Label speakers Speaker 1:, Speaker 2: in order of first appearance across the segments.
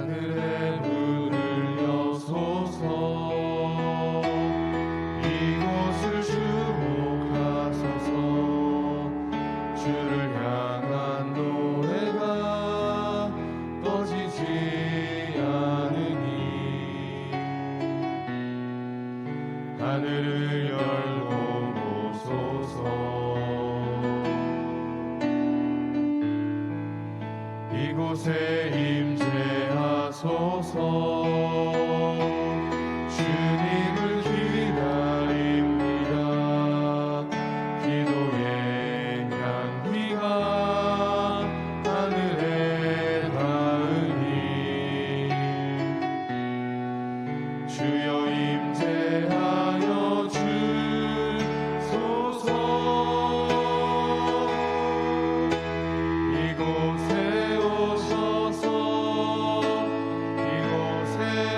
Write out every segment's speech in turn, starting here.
Speaker 1: 하늘의 문을 여소서. 이곳을 주목하소서. 주를 향한 노래가 꺼지지 않으니 하늘을 열고 보소서. 이곳에 임재하소서. 주님을 기다립니다. 기도의 향기가 하늘에 닿으니 주여 임재하여 주소서. 이곳에 오셔서 이곳에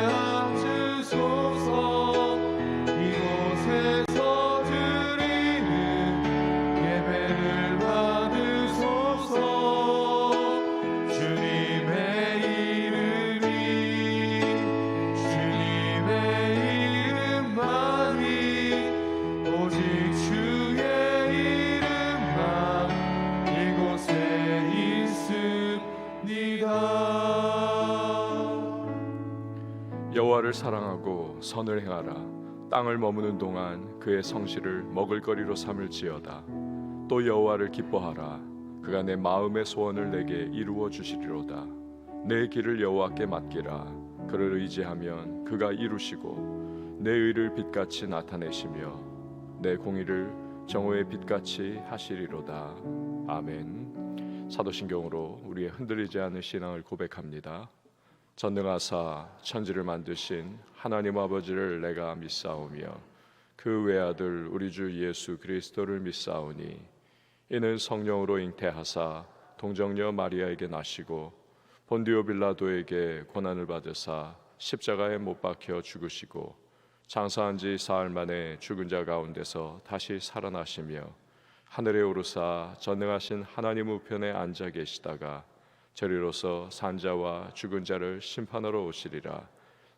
Speaker 1: 앉으소서. 이곳에서 드리는 예배를 받으소서. 주님의 이름이 주님의 이름만이 오직 주의 이름만 이곳에 있습니다.
Speaker 2: 여호와를 사랑하고 선을 행하라. 땅을 머무는 동안 그의 성실을 먹을거리로 삼을지어다. 또 여호와를 기뻐하라. 그가 내 마음의 소원을 내게 이루어 주시리로다. 내 길을 여호와께 맡기라. 그를 의지하면 그가 이루시고 내 의를 빛같이 나타내시며 내 공의를 정오의 빛같이 하시리로다. 아멘. 사도신경으로 우리의 흔들리지 않는 신앙을 고백합니다. 전능하사 천지를 만드신 하나님 아버지를 내가 믿사오며 그 외아들 우리 주 예수 그리스도를 믿사오니 이는 성령으로 잉태하사 동정녀 마리아에게 나시고 본디오 빌라도에게 고난을 받으사 십자가에 못 박혀 죽으시고 장사한 지 사흘 만에 죽은 자 가운데서 다시 살아나시며 하늘에 오르사 전능하신 하나님 우편에 앉아 계시다가 저리로서 산자와 죽은 자를 심판하러 오시리라.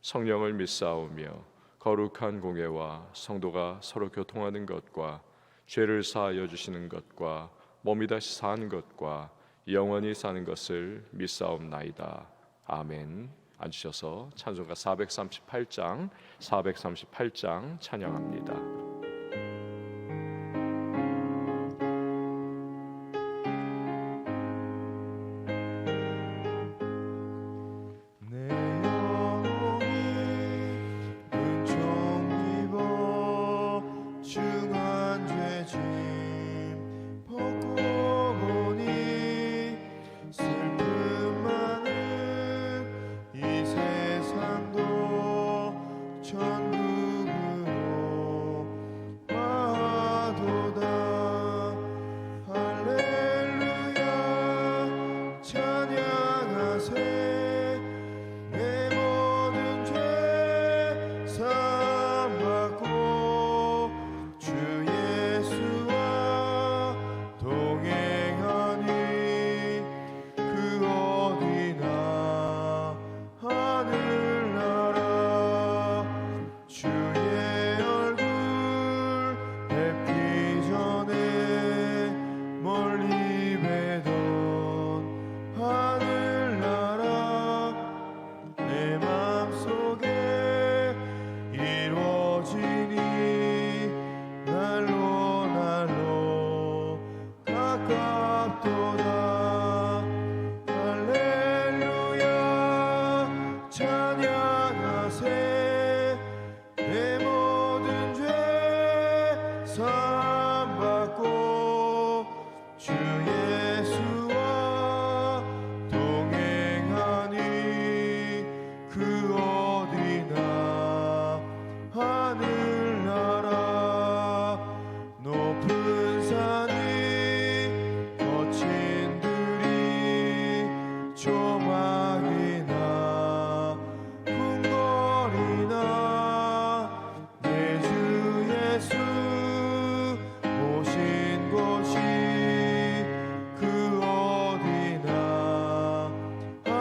Speaker 2: 성령을 믿사오며 거룩한 공예와 성도가 서로 교통하는 것과 죄를 사하여 주시는 것과 몸이 다시 사는 것과 영원히 사는 것을 믿사옵나이다. 아멘. 앉으셔서 찬송가 438장 찬양합니다.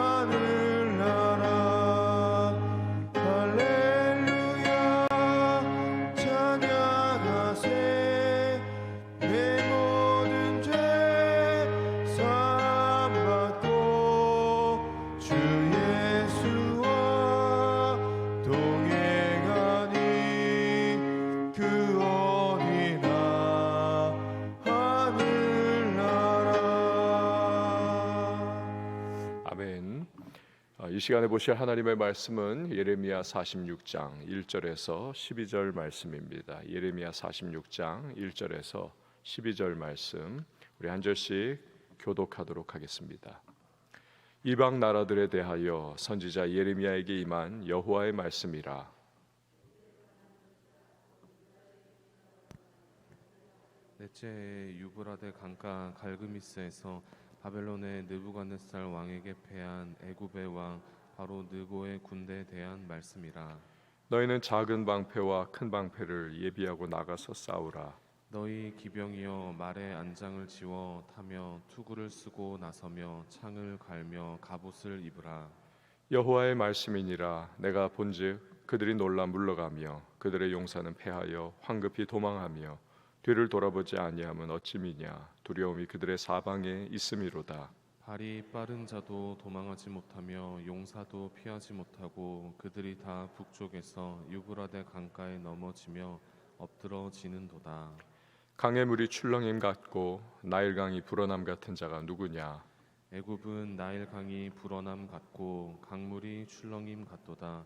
Speaker 1: 하늘나라
Speaker 2: 아멘. 이 시간에 보실 하나님의 말씀은 예레미야 46장 1절에서 12절 말씀입니다. 예레미야 46장 1절에서 12절 말씀 우리 한 절씩 교독하도록 하겠습니다. 이방 나라들에 대하여 선지자 예레미야에게 임한 여호와의 말씀이라.
Speaker 3: 넷째 해에 유브라데 강가 갈그미스에서 바벨론의 느부갓네살 왕에게 패한 애굽의 왕 바로 느고의 군대에 대한 말씀이라.
Speaker 2: 너희는 작은 방패와 큰 방패를 예비하고 나가서 싸우라.
Speaker 3: 너희 기병이여 말에 안장을 지워 타며 투구를 쓰고 나서며 창을 갈며 갑옷을 입으라.
Speaker 2: 여호와의 말씀이니라. 내가 본즉 그들이 놀라 물러가며 그들의 용사는 패하여 황급히 도망하며 뒤를 돌아보지 아니함은 어찌 미냐. 두려움이 그들의 사방에 있음이로다.
Speaker 3: 발이 빠른 자도 도망하지 못하며 용사도 피하지 못하고 그들이 다 북쪽에서 유브라데 강가에 넘어지며 엎드러지는도다.
Speaker 2: 강의 물이 출렁임 같고 나일강이 불어남 같은 자가 누구냐.
Speaker 3: 애굽은 나일 강이 불어남 같고 강물이 출렁임 같도다.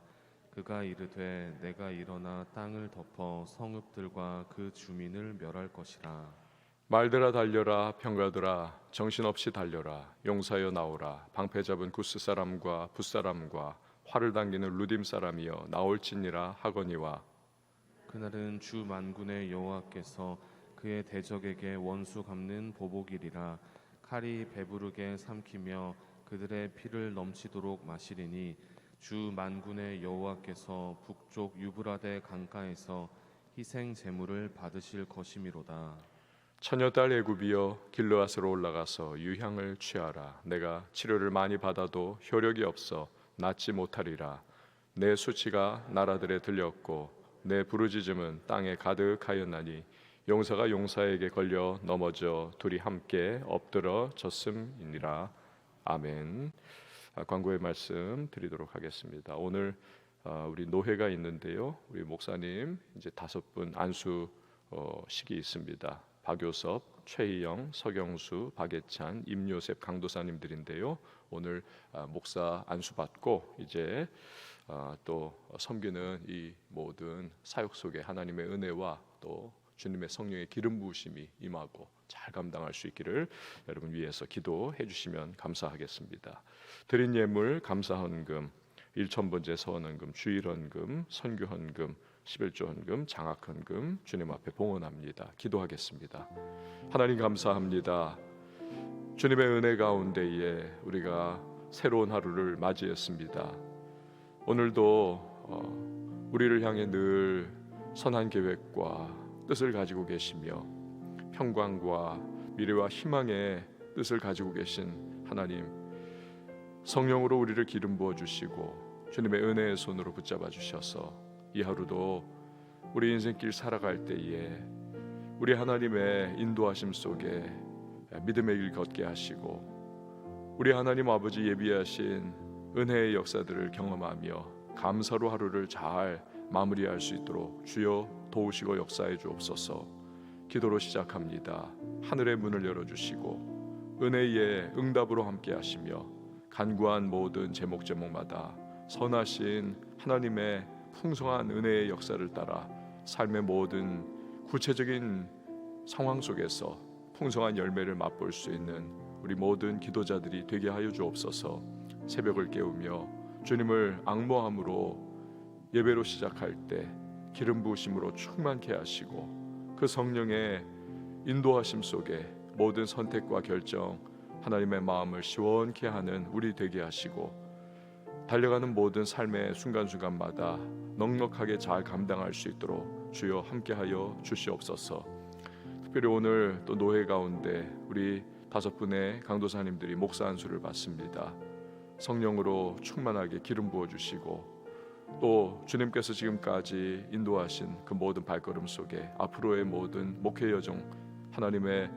Speaker 3: 그가 이르되 내가 일어나 땅을 덮어 성읍들과 그 주민을 멸할 것이라.
Speaker 2: 말들아 달려라. 병가들아 정신없이 달려라. 용사여 나오라. 방패 잡은 구스 사람과 붓 사람과 활을 당기는 루딤 사람이여 나올지니라 하거니와.
Speaker 3: 그날은 주 만군의 여호와께서 그의 대적에게 원수 갚는 보복이리라. 칼이 배부르게 삼키며 그들의 피를 넘치도록 마시리니 주 만군의 여호와께서 북쪽 유브라데 강가에서 희생 제물을 받으실 것이미로다.
Speaker 2: 처녀딸 애굽이여 길르앗으로 올라가서 유향을 취하라. 내가 치료를 많이 받아도 효력이 없어 낫지 못하리라. 내 수치가 나라들에 들렸고 내 부르짖음은 땅에 가득하였나니 용사가 용사에게 걸려 넘어져 둘이 함께 엎드러졌음이니라. 아멘. 광고의 말씀 드리도록 하겠습니다. 오늘 우리 노회가 있는데요. 우리 목사님 이제 5분 안수식이 있습니다. 박요섭, 최희영, 서경수, 박예찬, 임요셉 강도사님들인데요. 오늘 목사 안수 받고 이제 또 섬기는 이 모든 사역 속에 하나님의 은혜와 또 주님의 성령의 기름 부으심이 임하고 잘 감당할 수 있기를 여러분 위해서 기도해 주시면 감사하겠습니다. 드린 예물 감사헌금, 일천번제 서헌헌금, 주일헌금, 선교헌금, 11조 헌금, 장학헌금 주님 앞에 봉헌합니다. 기도하겠습니다. 하나님 감사합니다. 주님의 은혜 가운데에 우리가 새로운 하루를 맞이했습니다. 오늘도 우리를 향해 늘 선한 계획과 뜻을 가지고 계시며 평강과 미래와 희망의 뜻을 가지고 계신 하나님, 성령으로 우리를 기름 부어 주시고 주님의 은혜의 손으로 붙잡아 주셔서 이 하루도 우리 인생길 살아갈 때에 우리 하나님의 인도하심 속에 믿음의 길 걷게 하시고 우리 하나님 아버지 예비하신 은혜의 역사들을 경험하며 감사로 하루를 잘 마무리할 수 있도록 주여 도우시고 역사해 주옵소서. 기도로 시작합니다. 하늘의 문을 열어주시고 은혜의 응답으로 함께 하시며 간구한 모든 제목마다 선하신 하나님의 풍성한 은혜의 역사를 따라 삶의 모든 구체적인 상황 속에서 풍성한 열매를 맛볼 수 있는 우리 모든 기도자들이 되게 하여 주옵소서. 새벽을 깨우며 주님을 앙모함으로 예배로 시작할 때 기름 부으심으로 충만케 하시고 그 성령의 인도하심 속에 모든 선택과 결정 하나님의 마음을 시원케 하는 우리 되게 하시고 달려가는 모든 삶의 순간순간마다 넉넉하게 잘 감당할 수 있도록 주여 함께하여 주시옵소서. 특별히 오늘 또 노회 가운데 우리 5분의 강도사님들이 목사 안수를 받습니다. 성령으로 충만하게 기름 부어주시고 또 주님께서 지금까지 인도하신 그 모든 발걸음 속에 앞으로의 모든 목회 여정 하나님의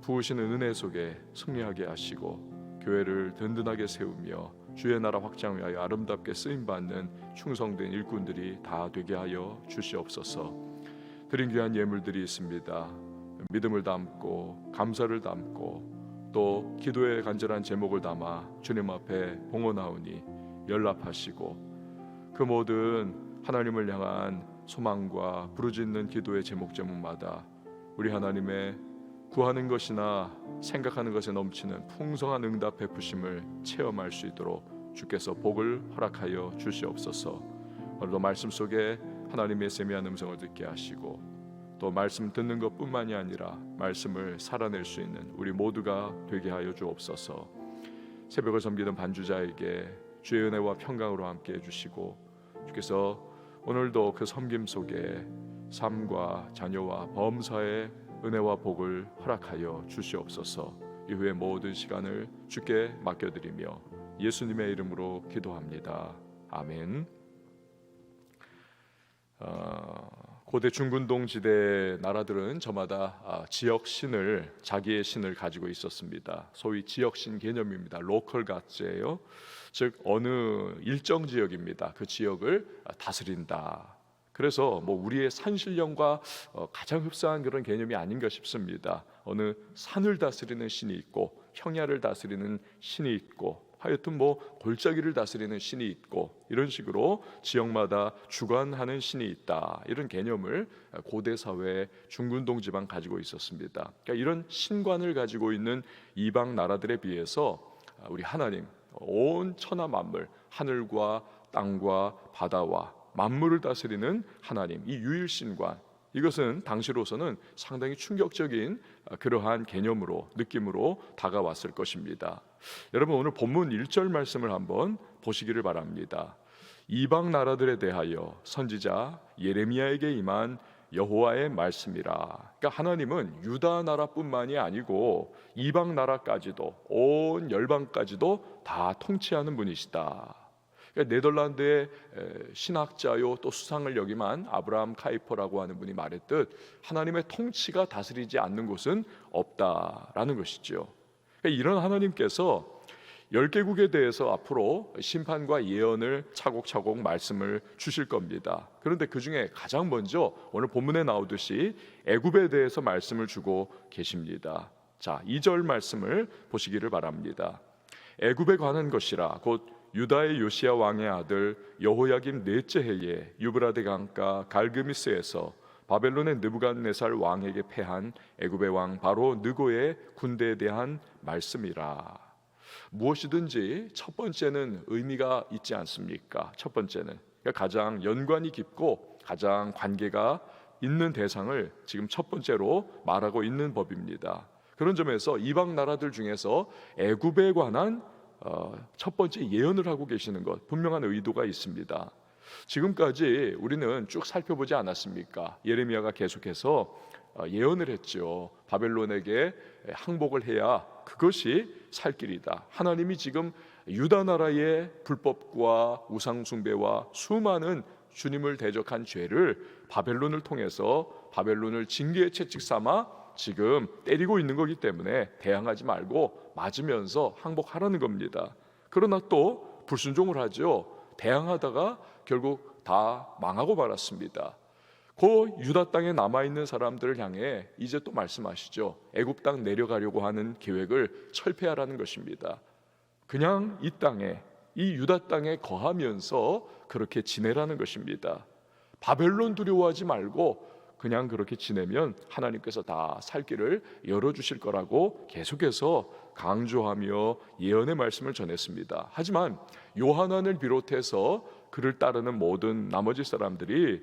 Speaker 2: 부으시는 은혜 속에 승리하게 하시고 교회를 든든하게 세우며 주의 나라 확장 위하여 아름답게 쓰임받는 충성된 일꾼들이 다 되게 하여 주시옵소서. 드린 귀한 예물들이 있습니다. 믿음을 담고 감사를 담고 또 기도의 간절한 제목을 담아 주님 앞에 봉헌하오니 연락하시고 그 모든 하나님을 향한 소망과 부르짖는 기도의 제목마다 우리 하나님의 구하는 것이나 생각하는 것에 넘치는 풍성한 응답 베푸심을 체험할 수 있도록 주께서 복을 허락하여 주시옵소서. 오늘도 말씀 속에 하나님의 세미한 음성을 듣게 하시고 또 말씀 듣는 것뿐만이 아니라 말씀을 살아낼 수 있는 우리 모두가 되게 하여 주옵소서. 새벽을 섬기는 반주자에게 주의 은혜와 평강으로 함께 해주시고 주께서 오늘도 그 섬김 속에 삶과 자녀와 범사의 은혜와 복을 허락하여 주시옵소서. 이후의 모든 시간을 주께 맡겨드리며 예수님의 이름으로 기도합니다. 아멘. 고대 중근동 지대 나라들은 저마다 지역 신을, 자기의 신을 가지고 있었습니다. 소위 지역신 개념입니다. 로컬 가드예요. 즉 어느 일정 지역입니다. 그 지역을 다스린다. 그래서 우리의 산신령과 가장 흡사한 그런 개념이 아닌가 싶습니다. 어느 산을 다스리는 신이 있고 평야를 다스리는 신이 있고 하여튼 골짜기를 다스리는 신이 있고 이런 식으로 지역마다 주관하는 신이 있다. 이런 개념을 고대 사회 중근동 지방 가지고 있었습니다. 그러니까 이런 신관을 가지고 있는 이방 나라들에 비해서 우리 하나님 온 천하 만물, 하늘과 땅과 바다와 만물을 다스리는 하나님, 이 유일신관, 이것은 당시로서는 상당히 충격적인 그러한 개념으로, 느낌으로 다가왔을 것입니다. 여러분, 오늘 본문 1절 말씀을 한번 보시기를 바랍니다. 이방 나라들에 대하여 선지자 예레미야에게 임한 여호와의 말씀이라. 그러니까 하나님은 유다 나라뿐만이 아니고 이방 나라까지도, 온 열방까지도 다 통치하는 분이시다. 네덜란드의 신학자요 또 수상을 역임한 아브라함 카이퍼라고 하는 분이 말했듯 하나님의 통치가 다스리지 않는 곳은 없다라는 것이죠. 이런 하나님께서 10개국에 대해서 앞으로 심판과 예언을 차곡차곡 말씀을 주실 겁니다. 그런데 그 중에 가장 먼저 오늘 본문에 나오듯이 애굽에 대해서 말씀을 주고 계십니다. 자, 2절 말씀을 보시기를 바랍니다. 애굽에 관한 것이라 곧 유다의 요시야 왕의 아들 여호야김 넷째 해에 유브라데 강가 갈그미스에서 바벨론의 느부갓네살 왕에게 패한 애굽의 왕 바로 느고의 군대에 대한 말씀이라. 무엇이든지 첫 번째는 의미가 있지 않습니까? 첫 번째는 가장 연관이 깊고 가장 관계가 있는 대상을 지금 첫 번째로 말하고 있는 법입니다. 그런 점에서 이방 나라들 중에서 애굽에 관한 첫 번째 예언을 하고 계시는 것, 분명한 의도가 있습니다. 지금까지 우리는 쭉 살펴보지 않았습니까? 예레미야가 계속해서 예언을 했죠. 바벨론에게 항복을 해야 그것이 살 길이다. 하나님이 지금 유다 나라의 불법과 우상 숭배와 수많은 주님을 대적한 죄를 바벨론을 통해서 바벨론을 징계의 채찍 삼아 지금 때리고 있는 거기 때문에 대항하지 말고 맞으면서 항복하라는 겁니다. 그러나 또 불순종을 하죠. 대항하다가 결국 다 망하고 말았습니다. 그 유다 땅에 남아있는 사람들을 향해 이제 또 말씀하시죠. 애굽 땅 내려가려고 하는 계획을 철폐하라는 것입니다. 그냥 이 땅에, 이 유다 땅에 거하면서 그렇게 지내라는 것입니다. 바벨론 두려워하지 말고 그냥 그렇게 지내면 하나님께서 다 살 길을 열어주실 거라고 계속해서 강조하며 예언의 말씀을 전했습니다. 하지만 요하난을 비롯해서 그를 따르는 모든 나머지 사람들이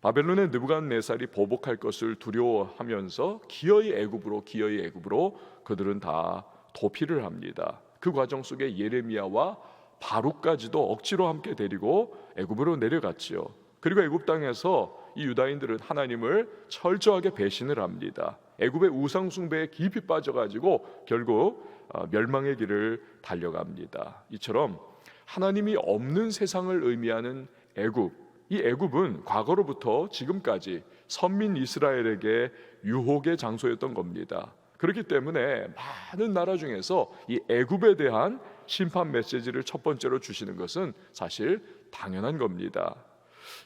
Speaker 2: 바벨론의 느부갓네살이 보복할 것을 두려워하면서 기어이 애굽으로 그들은 다 도피를 합니다. 그 과정 속에 예레미야와 바룩까지도 억지로 함께 데리고 애굽으로 내려갔지요. 그리고 애굽 땅에서 이 유다인들은 하나님을 철저하게 배신을 합니다. 애굽의 우상 숭배에 깊이 빠져가지고 결국 멸망의 길을 달려갑니다. 이처럼 하나님이 없는 세상을 의미하는 애굽, 이 애굽은 과거로부터 지금까지 선민 이스라엘에게 유혹의 장소였던 겁니다. 그렇기 때문에 많은 나라 중에서 이 애굽에 대한 심판 메시지를 첫 번째로 주시는 것은 사실 당연한 겁니다.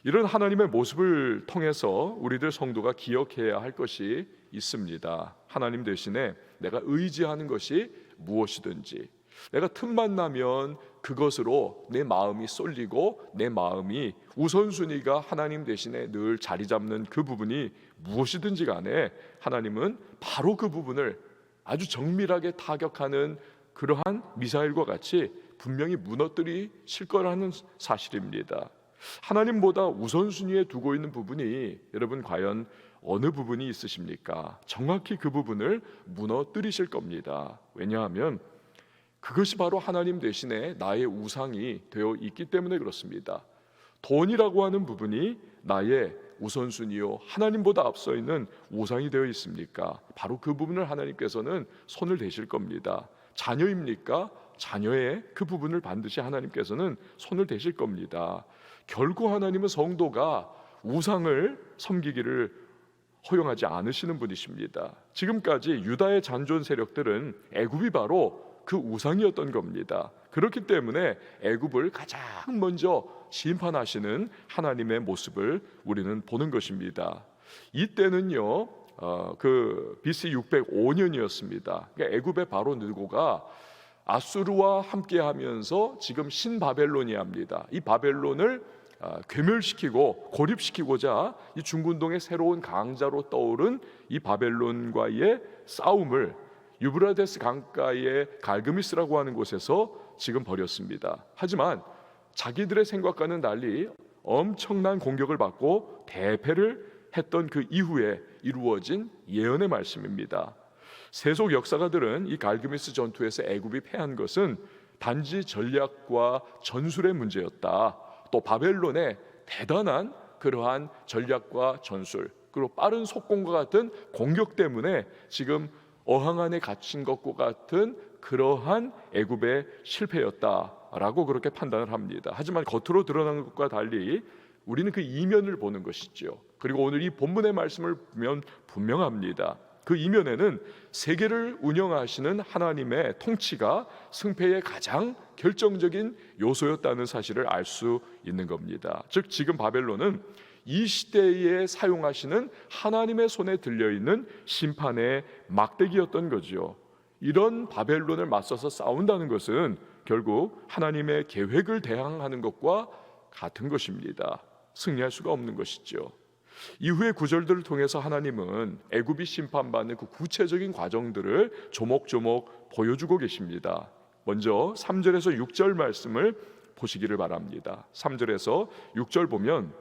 Speaker 2: 이런 하나님의 모습을 통해서 우리들 성도가 기억해야 할 것이 있습니다. 하나님 대신에 내가 의지하는 것이 무엇이든지 내가 틈만 나면 그것으로 내 마음이 쏠리고 내 마음이 우선순위가 하나님 대신에 늘 자리 잡는 그 부분이 무엇이든지 간에 하나님은 바로 그 부분을 아주 정밀하게 타격하는 그러한 미사일과 같이 분명히 무너뜨리실 거라는 사실입니다. 하나님보다 우선순위에 두고 있는 부분이 여러분 과연 어느 부분이 있으십니까? 정확히 그 부분을 무너뜨리실 겁니다. 왜냐하면 그것이 바로 하나님 대신에 나의 우상이 되어 있기 때문에 그렇습니다. 돈이라고 하는 부분이 나의 우선순위요 하나님보다 앞서 있는 우상이 되어 있습니까? 바로 그 부분을 하나님께서는 손을 대실 겁니다. 자녀입니까? 자녀의 그 부분을 반드시 하나님께서는 손을 대실 겁니다. 결국 하나님은 성도가 우상을 섬기기를 허용하지 않으시는 분이십니다. 지금까지 유다의 잔존 세력들은 애굽이 바로 그 우상이었던 겁니다. 그렇기 때문에 애굽을 가장 먼저 심판하시는 하나님의 모습을 우리는 보는 것입니다. 이때는요, 그 BC 605년이었습니다. 그러니까 애굽의 바로 느고가 아수르와 함께하면서 지금 신바벨로니아입니다. 이 바벨론을 괴멸시키고 고립시키고자 이 중군동의 새로운 강자로 떠오른 이 바벨론과의 싸움을 유브라데스 강가의 갈그미스라고 하는 곳에서 지금 벌였습니다. 하지만 자기들의 생각과는 달리 엄청난 공격을 받고 대패를 했던 그 이후에 이루어진 예언의 말씀입니다. 세속 역사가들은 이 갈그미스 전투에서 애굽이 패한 것은 단지 전략과 전술의 문제였다. 또 바벨론의 대단한 그러한 전략과 전술 그리고 빠른 속공과 같은 공격 때문에 지금 어항 안에 갇힌 것과 같은 그러한 애굽의 실패였다라고 그렇게 판단을 합니다. 하지만 겉으로 드러난 것과 달리 우리는 그 이면을 보는 것이죠. 그리고 오늘 이 본문의 말씀을 보면 분명합니다. 그 이면에는 세계를 운영하시는 하나님의 통치가 승패의 가장 결정적인 요소였다는 사실을 알 수 있는 겁니다. 즉 지금 바벨론은 이 시대에 사용하시는 하나님의 손에 들려있는 심판의 막대기였던 거죠. 이런 바벨론을 맞서서 싸운다는 것은 결국 하나님의 계획을 대항하는 것과 같은 것입니다. 승리할 수가 없는 것이죠. 이후의 구절들을 통해서 하나님은 애굽이 심판받는 그 구체적인 과정들을 조목조목 보여주고 계십니다. 먼저 3절에서 6절 말씀을 보시기를 바랍니다. 3절에서 6절 보면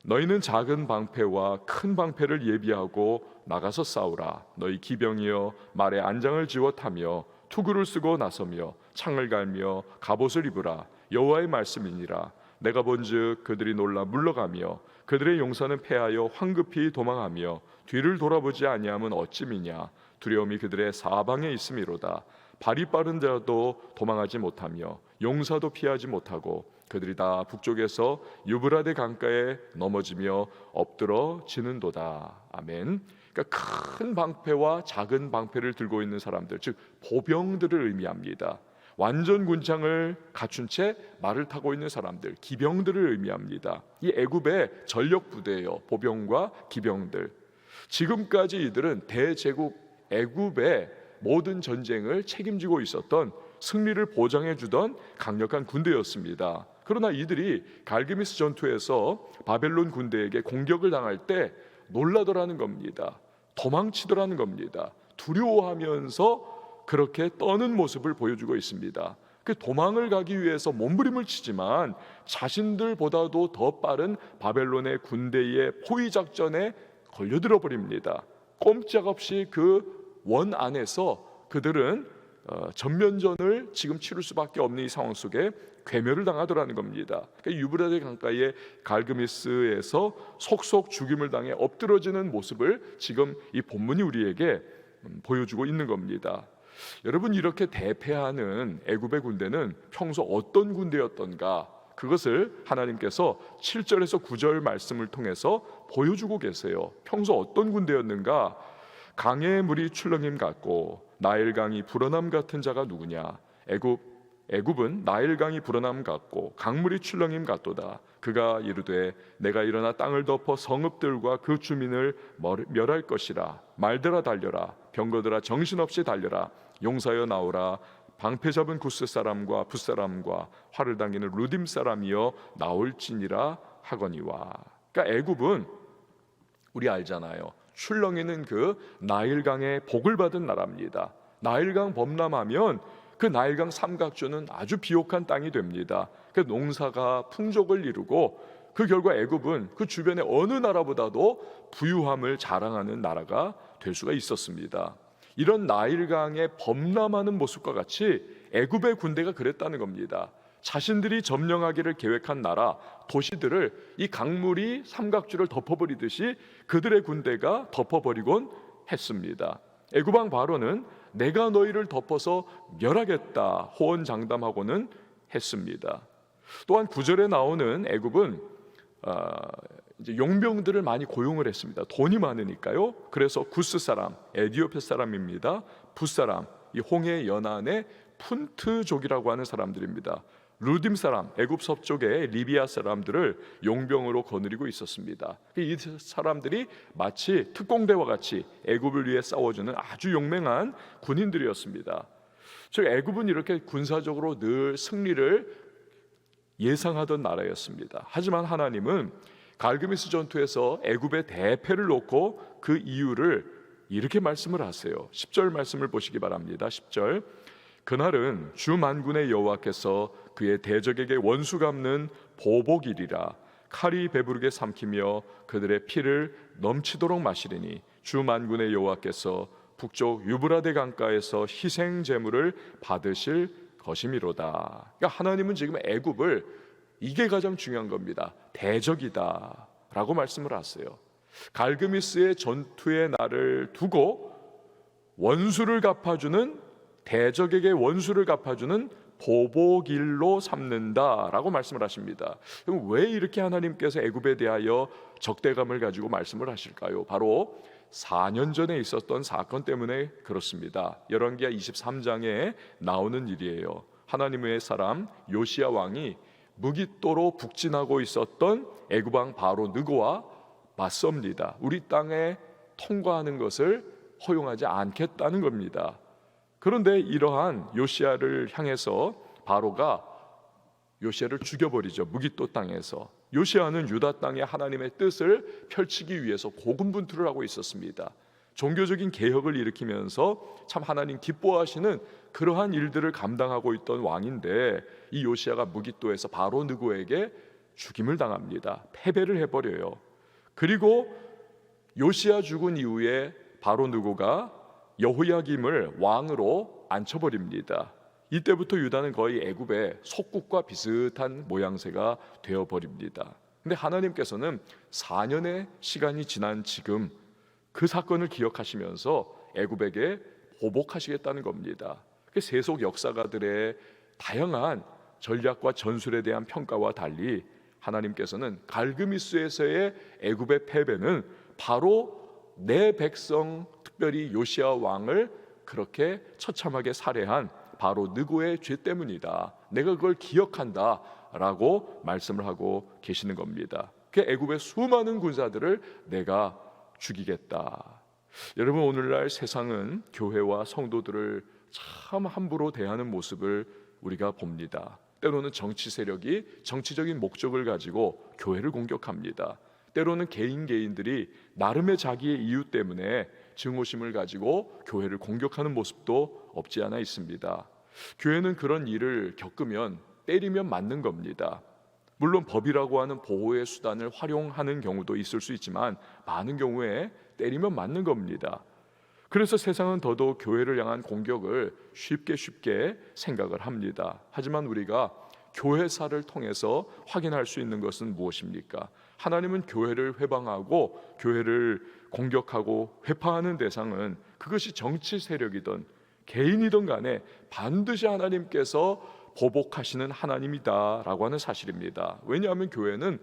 Speaker 2: 너희는 작은 방패와 큰 방패를 예비하고 나가서 싸우라. 너희 기병이여 말에 안장을 지워 타며 투구를 쓰고 나서며 창을 갈며 갑옷을 입으라. 여호와의 말씀이니라. 내가 본즉 그들이 놀라 물러가며 그들의 용사는 패하여 황급히 도망하며 뒤를 돌아보지 아니함은 어찌미냐. 두려움이 그들의 사방에 있음이로다. 발이 빠른 자도 도망하지 못하며 용사도 피하지 못하고 그들이 다 북쪽에서 유브라데 강가에 넘어지며 엎드러지는도다. 아멘. 그러니까 큰 방패와 작은 방패를 들고 있는 사람들, 즉 보병들을 의미합니다. 완전 군장을 갖춘 채 말을 타고 있는 사람들, 기병들을 의미합니다. 이 애굽의 전력 부대예요. 보병과 기병들. 지금까지 이들은 대제국 애굽의 모든 전쟁을 책임지고 있었던 승리를 보장해 주던 강력한 군대였습니다. 그러나 이들이 갈그미스 전투에서 바벨론 군대에게 공격을 당할 때 놀라더라는 겁니다. 도망치더라는 겁니다. 두려워하면서 그렇게 떠는 모습을 보여주고 있습니다. 그 도망을 가기 위해서 몸부림을 치지만 자신들보다도 더 빠른 바벨론의 군대의 포위 작전에 걸려들어 버립니다. 꼼짝없이 그 원 안에서 그들은 전면전을 지금 치를 수밖에 없는 이 상황 속에 괴멸을 당하더라는 겁니다. 그러니까 유브라데 강가의 갈그미스에서 속속 죽임을 당해 엎드러지는 모습을 지금 이 본문이 우리에게 보여주고 있는 겁니다. 여러분, 이렇게 대패하는 애굽의 군대는 평소 어떤 군대였던가, 그것을 하나님께서 7절에서 9절 말씀을 통해서 보여주고 계세요. 평소 어떤 군대였는가? 강의 물이 출렁임 같고 나일강이 불어남 같은 자가 누구냐? 애굽 애굽은 나일강이 불어남 같고 강물이 출렁임 같도다. 그가 이르되 내가 일어나 땅을 덮어 성읍들과 그 주민을 멸할 것이라. 말들아 달려라, 병거들아 정신없이 달려라, 용사여 나오라. 방패 잡은 구스 사람과 붓 사람과 활을 당기는 루딤 사람이여 나올지니라 하거니와. 그러니까 애굽은 우리 알잖아요. 출렁이는 그 나일강의 복을 받은 나라입니다. 나일강 범람하면 그 나일강 삼각주는 아주 비옥한 땅이 됩니다. 그 농사가 풍족을 이루고 그 결과 애굽은 그 주변의 어느 나라보다도 부유함을 자랑하는 나라가 될 수가 있었습니다. 이런 나일강의 범람하는 모습과 같이 애굽의 군대가 그랬다는 겁니다. 자신들이 점령하기를 계획한 나라, 도시들을 이 강물이 삼각주를 덮어버리듯이 그들의 군대가 덮어버리곤 했습니다. 애굽 왕 바로는 내가 너희를 덮어서 멸하겠다 호언장담하고는 했습니다. 또한 9절에 나오는 애굽은 이제 용병들을 많이 고용을 했습니다. 돈이 많으니까요. 그래서 구스 사람, 에디오피아 사람입니다. 붓 사람, 이 홍해 연안의 푼트족이라고 하는 사람들입니다. 루딤 사람, 애굽 서쪽의 리비아 사람들을 용병으로 거느리고 있었습니다. 이 사람들이 마치 특공대와 같이 애굽을 위해 싸워주는 아주 용맹한 군인들이었습니다. 즉 애굽은 이렇게 군사적으로 늘 승리를 예상하던 나라였습니다. 하지만 하나님은 갈그미스 전투에서 애굽의 대패를 놓고 그 이유를 이렇게 말씀을 하세요. 10절 말씀을 보시기 바랍니다. 10절 그날은 주 만군의 여호와께서 그의 대적에게 원수 갚는 보복일이라. 칼이 배부르게 삼키며 그들의 피를 넘치도록 마시리니 주 만군의 여호와께서 북쪽 유브라데 강가에서 희생 제물을 받으실 것이미로다. 그러니까 하나님은 지금 애굽을, 이게 가장 중요한 겁니다, 대적이다 라고 말씀을 하세요. 갈그미스의 전투의 날을 두고 원수를 갚아주는, 대적에게 원수를 갚아주는 보복일로 삼는다라고 말씀을 하십니다. 그럼 왜 이렇게 하나님께서 애굽에 대하여 적대감을 가지고 말씀을 하실까요? 바로 4년 전에 있었던 사건 때문에 그렇습니다. 열왕기하 23장에 나오는 일이에요. 하나님의 사람 요시야 왕이 무깃도로 북진하고 있었던 애굽 왕 바로 느고와 맞섭니다. 우리 땅에 통과하는 것을 허용하지 않겠다는 겁니다. 그런데 이러한 요시야를 향해서 바로가 요시야를 죽여버리죠. 무깃도 땅에서. 요시야는 유다 땅에 하나님의 뜻을 펼치기 위해서 고군분투를 하고 있었습니다. 종교적인 개혁을 일으키면서 참 하나님 기뻐하시는 그러한 일들을 감당하고 있던 왕인데, 이 요시야가 무깃도에서 바로 느고에게 죽임을 당합니다. 패배를 해버려요. 그리고 요시야 죽은 이후에 바로 느고가 여호야김을 왕으로 앉혀버립니다. 이때부터 유다는 거의 애굽의 속국과 비슷한 모양새가 되어버립니다. 근데 하나님께서는 4년의 시간이 지난 지금 그 사건을 기억하시면서 애굽에게 보복하시겠다는 겁니다. 세속 역사가들의 다양한 전략과 전술에 대한 평가와 달리 하나님께서는 갈그미스에서의 애굽의 패배는 바로 내 백성, 특별히 요시야 왕을 그렇게 처참하게 살해한 바로 느고의 죄 때문이다. 내가 그걸 기억한다 라고 말씀을 하고 계시는 겁니다. 그 애굽의 수많은 군사들을 내가 죽이겠다. 여러분, 오늘날 세상은 교회와 성도들을 참 함부로 대하는 모습을 우리가 봅니다. 때로는 정치 세력이 정치적인 목적을 가지고 교회를 공격합니다. 때로는 개인들이 나름의 자기의 이유 때문에 증오심을 가지고 교회를 공격하는 모습도 없지 않아 있습니다. 교회는 그런 일을 겪으면 때리면 맞는 겁니다. 물론 법이라고 하는 보호의 수단을 활용하는 경우도 있을 수 있지만 많은 경우에 때리면 맞는 겁니다. 그래서 세상은 더더욱 교회를 향한 공격을 쉽게 생각을 합니다. 하지만 우리가 교회사를 통해서 확인할 수 있는 것은 무엇입니까? 하나님은 교회를 회방하고 교회를 공격하고 회파하는 대상은 그것이 정치 세력이든 개인이든 간에 반드시 하나님께서 보복하시는 하나님이다라고 하는 사실입니다. 왜냐하면 교회는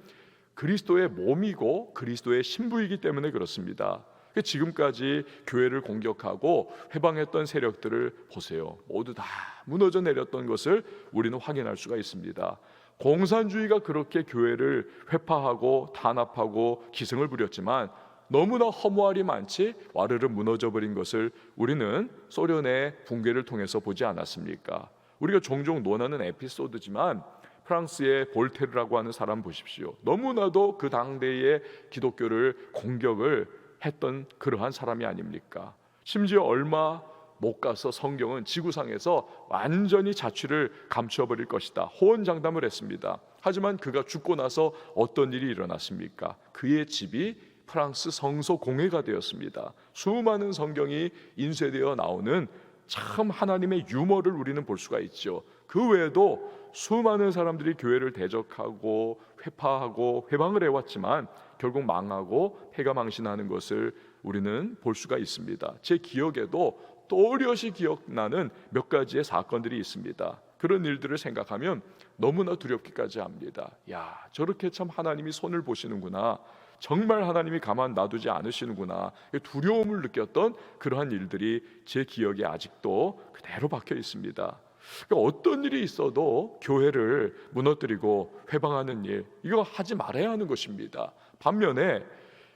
Speaker 2: 그리스도의 몸이고 그리스도의 신부이기 때문에 그렇습니다. 지금까지 교회를 공격하고 회방했던 세력들을 보세요. 모두 다 무너져 내렸던 것을 우리는 확인할 수가 있습니다. 공산주의가 그렇게 교회를 회파하고 탄압하고 기승을 부렸지만 너무나 허무할이 많지 와르르 무너져버린 것을 우리는 소련의 붕괴를 통해서 보지 않았습니까? 우리가 종종 논하는 에피소드지만 프랑스의 볼테르라고 하는 사람 보십시오. 너무나도 그 당대의 기독교를 공격을 했던 그러한 사람이 아닙니까? 심지어 얼마 못 가서 성경은 지구상에서 완전히 자취를 감춰버릴 것이다 호언장담을 했습니다. 하지만 그가 죽고 나서 어떤 일이 일어났습니까? 그의 집이 프랑스 성서 공회가 되었습니다. 수많은 성경이 인쇄되어 나오는 참 하나님의 유머를 우리는 볼 수가 있죠. 그 외에도 수많은 사람들이 교회를 대적하고 회파하고 회방을 해왔지만 결국 망하고 패가망신하는 것을 우리는 볼 수가 있습니다. 제 기억에도 또렷이 기억나는 몇 가지의 사건들이 있습니다. 그런 일들을 생각하면 너무나 두렵기까지 합니다. 야, 저렇게 참 하나님이 손을 보시는구나, 정말 하나님이 가만 놔두지 않으시는구나, 두려움을 느꼈던 그러한 일들이 제 기억에 아직도 그대로 박혀 있습니다. 어떤 일이 있어도 교회를 무너뜨리고 회방하는 일, 이거 하지 말아야 하는 것입니다. 반면에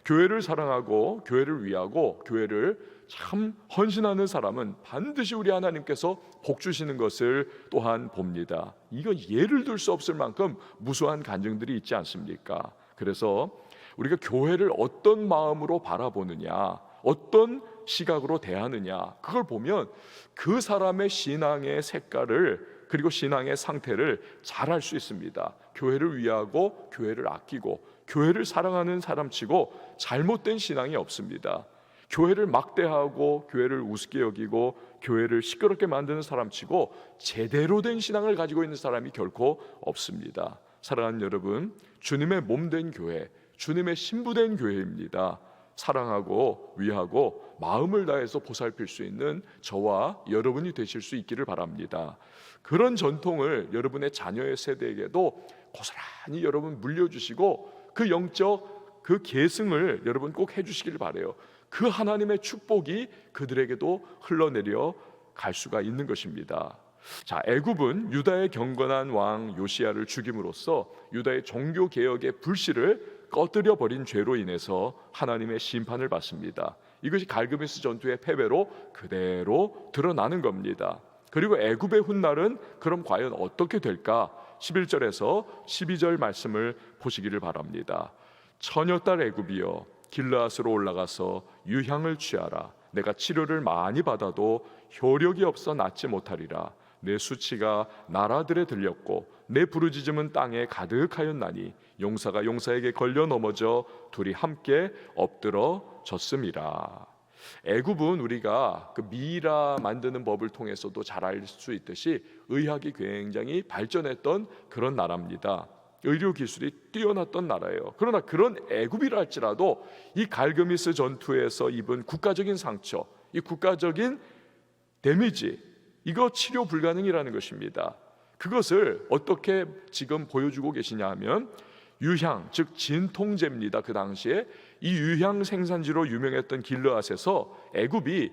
Speaker 2: 교회를 사랑하고 교회를 위하고 교회를 참 헌신하는 사람은 반드시 우리 하나님께서 복 주시는 것을 또한 봅니다. 이거 예를 들 수 없을 만큼 무수한 간증들이 있지 않습니까? 그래서 우리가 교회를 어떤 마음으로 바라보느냐, 어떤 시각으로 대하느냐, 그걸 보면 그 사람의 신앙의 색깔을, 그리고 신앙의 상태를 잘 알 수 있습니다. 교회를 위하고 교회를 아끼고 교회를 사랑하는 사람치고 잘못된 신앙이 없습니다. 교회를 막대하고 교회를 우습게 여기고 교회를 시끄럽게 만드는 사람치고 제대로 된 신앙을 가지고 있는 사람이 결코 없습니다. 사랑하는 여러분, 주님의 몸된 교회, 주님의 신부된 교회입니다. 사랑하고 위하고 마음을 다해서 보살필 수 있는 저와 여러분이 되실 수 있기를 바랍니다. 그런 전통을 여러분의 자녀의 세대에게도 고스란히 여러분 물려주시고 그 영적 그 계승을 여러분 꼭 해주시길 바라요. 그 하나님의 축복이 그들에게도 흘러내려 갈 수가 있는 것입니다. 자, 애굽은 유다의 경건한 왕 요시야를 죽임으로써 유다의 종교 개혁의 불씨를 꺼뜨려 버린 죄로 인해서 하나님의 심판을 받습니다. 이것이 갈그미스 전투의 패배로 그대로 드러나는 겁니다. 그리고 애굽의 훗날은 그럼 과연 어떻게 될까? 11절에서 12절 말씀을 보시기를 바랍니다. 처녀딸 애굽이여, 길르앗으로 올라가서 유향을 취하라. 내가 치료를 많이 받아도 효력이 없어 낫지 못하리라. 내 수치가 나라들에 들렸고 내 부르짖음은 땅에 가득하였나니 용사가 용사에게 걸려 넘어져 둘이 함께 엎드러졌음이라. 애굽은 우리가 그 미라 만드는 법을 통해서도 잘 알 수 있듯이 의학이 굉장히 발전했던 그런 나라입니다. 의료 기술이 뛰어났던 나라예요. 그러나 그런 애굽이라 할지라도 이 갈그미스 전투에서 입은 국가적인 상처, 이 국가적인 데미지, 이거 치료 불가능이라는 것입니다. 그것을 어떻게 지금 보여주고 계시냐 하면 유향, 즉 진통제입니다. 그 당시에 이 유향 생산지로 유명했던 길르앗에서 애굽이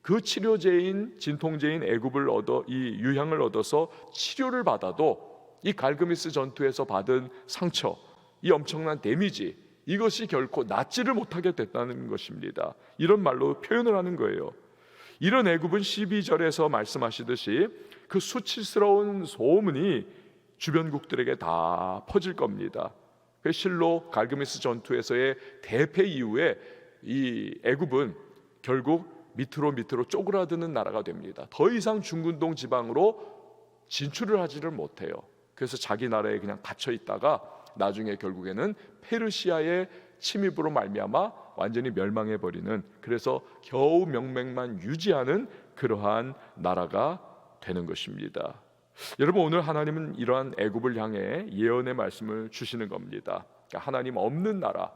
Speaker 2: 그 치료제인 진통제인 애굽을 얻어 이 유향을 얻어서 치료를 받아도 이 갈그미스 전투에서 받은 상처, 이 엄청난 데미지, 이것이 결코 낫지를 못하게 됐다는 것입니다. 이런 말로 표현을 하는 거예요. 이런 애굽은 12절에서 말씀하시듯이 그 수치스러운 소문이 주변국들에게 다 퍼질 겁니다. 실로 갈그미스 전투에서의 대패 이후에 이 애굽은 결국 밑으로 쪼그라드는 나라가 됩니다. 더 이상 중근동 지방으로 진출을 하지를 못해요. 그래서 자기 나라에 그냥 갇혀 있다가 나중에 결국에는 페르시아의 침입으로 말미암아 완전히 멸망해 버리는, 그래서 겨우 명맥만 유지하는 그러한 나라가 되는 것입니다. 여러분, 오늘 하나님은 이러한 애굽을 향해 예언의 말씀을 주시는 겁니다. 그러니까 하나님 없는 나라,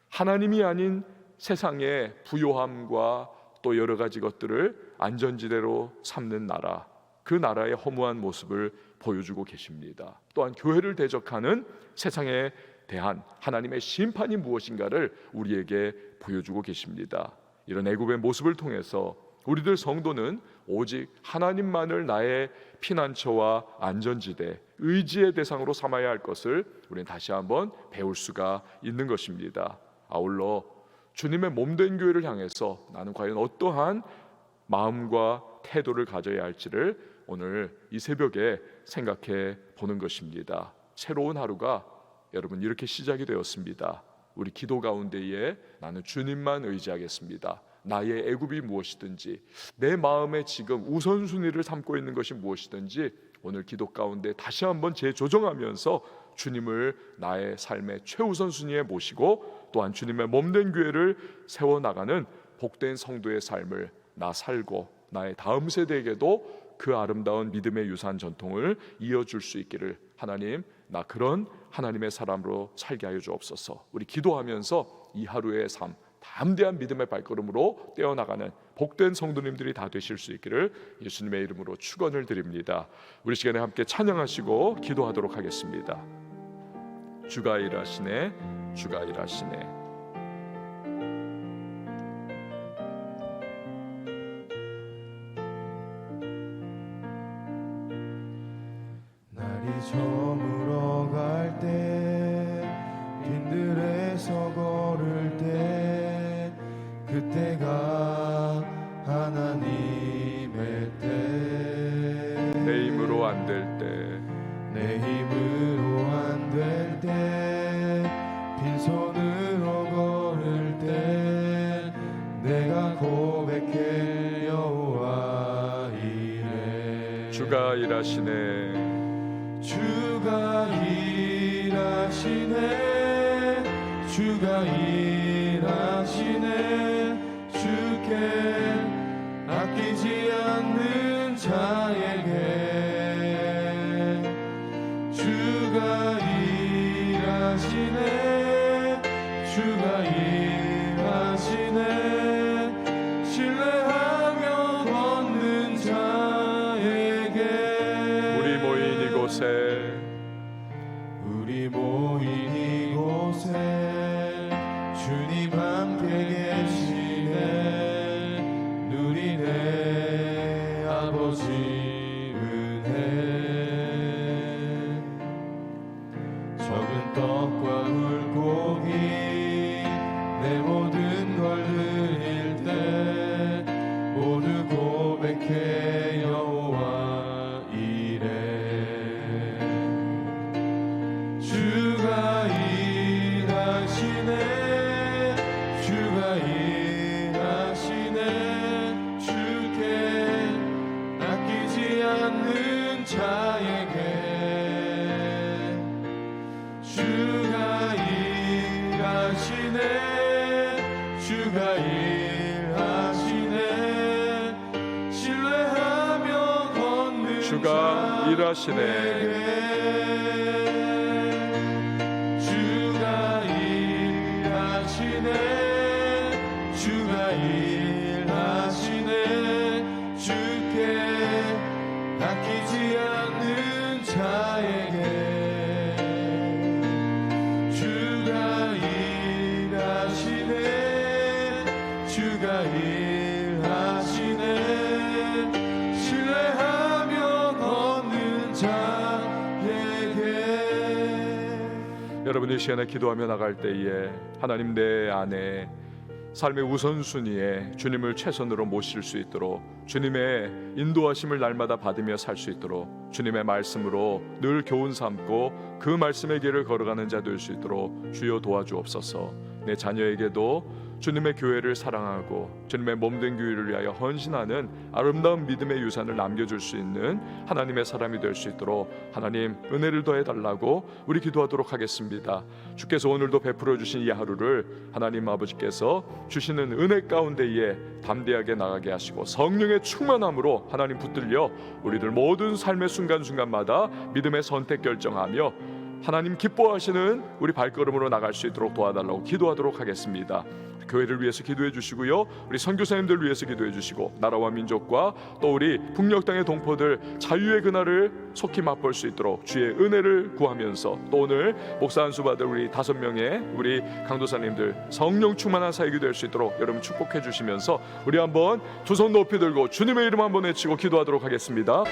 Speaker 2: 하나님이 아닌 세상의 부요함과 또 여러 가지 것들을 안전지대로 삼는 나라, 그 나라의 허무한 모습을 보여주고 계십니다. 또한 교회를 대적하는 세상의 대한 하나님의 심판이 무엇인가를 우리에게 보여주고 계십니다. 이런 애굽의 모습을 통해서 우리들 성도는 오직 하나님만을 나의 피난처와 안전지대, 의지의 대상으로 삼아야 할 것을 우리는 다시 한번 배울 수가 있는 것입니다. 아울러 주님의 몸된 교회를 향해서 나는 과연 어떠한 마음과 태도를 가져야 할지를 오늘 이 새벽에 생각해 보는 것입니다. 새로운 하루가 여러분 이렇게 시작이 되었습니다. 우리 기도 가운데에 나는 주님만 의지하겠습니다. 나의 애굽이 무엇이든지, 내 마음에 지금 우선순위를 삼고 있는 것이 무엇이든지 오늘 기도 가운데 다시 한번 재조정하면서 주님을 나의 삶의 최우선순위에 모시고 또한 주님의 몸된 교회를 세워나가는 복된 성도의 삶을 나 살고 나의 다음 세대에게도 그 아름다운 믿음의 유산 전통을 이어줄 수 있기를 하나님, 나 그런 하나님의 사람으로 살게 하여 주옵소서. 우리 기도하면서 이 하루의 삶 담대한 믿음의 발걸음으로 떼어나가는 복된 성도님들이 다 되실 수 있기를 예수님의 이름으로 축원을 드립니다. 우리 시간에 함께 찬양하시고 기도하도록 하겠습니다. 주가 일하시네, 주가 일하시네.
Speaker 1: 날이 저물어 갈 때, 빈들에서 걸을 때, 그때가 하나님의 때.
Speaker 2: 내 힘으로 안 될 때,
Speaker 1: 내 힘으로 안 될 때, 빈손으로 걸을 때, 내가 고백해 여호와 이래.
Speaker 2: 주가 일하시네,
Speaker 1: 주가 일하시네, 주가 일하시네. 주께 아끼지 않는 자에게 주가 일하시네, 주가 일하시네. 신뢰하며 걷는 자에게.
Speaker 2: 우리 모인 이곳에,
Speaker 1: 우리 모인 이곳에 주님 함께 계시네. 누리네 아버지 은혜. 적은 떡과 물고기 내 모든 걸 드릴 때 모두 고백해 여호와 이래. 주가 일하시네, 주가 일하시네. 주께 아끼지 않는 자에게 주가 일하시네, 주가 일하시네. 신뢰하며 걷는
Speaker 2: 주가 일하시네.
Speaker 1: 주가 일하시네, 주가 일하시네. 주께 아끼지 않는 자에게 주가 일하시네, 주가 일하시네. 신뢰하며 걷는 자에게.
Speaker 2: 여러분 이 시간에 기도하며 나갈 때에 하나님 내 안에 삶의 우선순위에 주님을 최선으로 모실 수 있도록 주님의 인도하심을 날마다 받으며 살 수 있도록 주님의 말씀으로 늘 교훈 삼고 그 말씀의 길을 걸어가는 자 될 수 있도록 주여 도와주옵소서. 내 자녀에게도 주님의 교회를 사랑하고 주님의 몸된 교회를 위하여 헌신하는 아름다운 믿음의 유산을 남겨줄 수 있는 하나님의 사람이 될 수 있도록 하나님 은혜를 더해달라고 우리 기도하도록 하겠습니다. 주께서 오늘도 베풀어 주신 이 하루를 하나님 아버지께서 주시는 은혜 가운데에 담대하게 나가게 하시고 성령의 충만함으로 하나님 붙들려 우리들 모든 삶의 순간순간마다 믿음의 선택 결정하며 하나님 기뻐하시는 우리 발걸음으로 나갈 수 있도록 도와달라고 기도하도록 하겠습니다. 교회를 위해서 기도해 주시고요, 우리 선교사님들 위해서 기도해 주시고, 나라와 민족과 또 우리 북녘 땅의 동포들 자유의 그날을 속히 맛볼 수 있도록 주의 은혜를 구하면서, 또 오늘 목사 안수 받을 우리 5명의 우리 강도사님들 성령 충만한 사역이 될 수 있도록 여러분 축복해 주시면서 우리 한번 두 손 높이 들고 주님의 이름 한번 외치고 기도하도록 하겠습니다.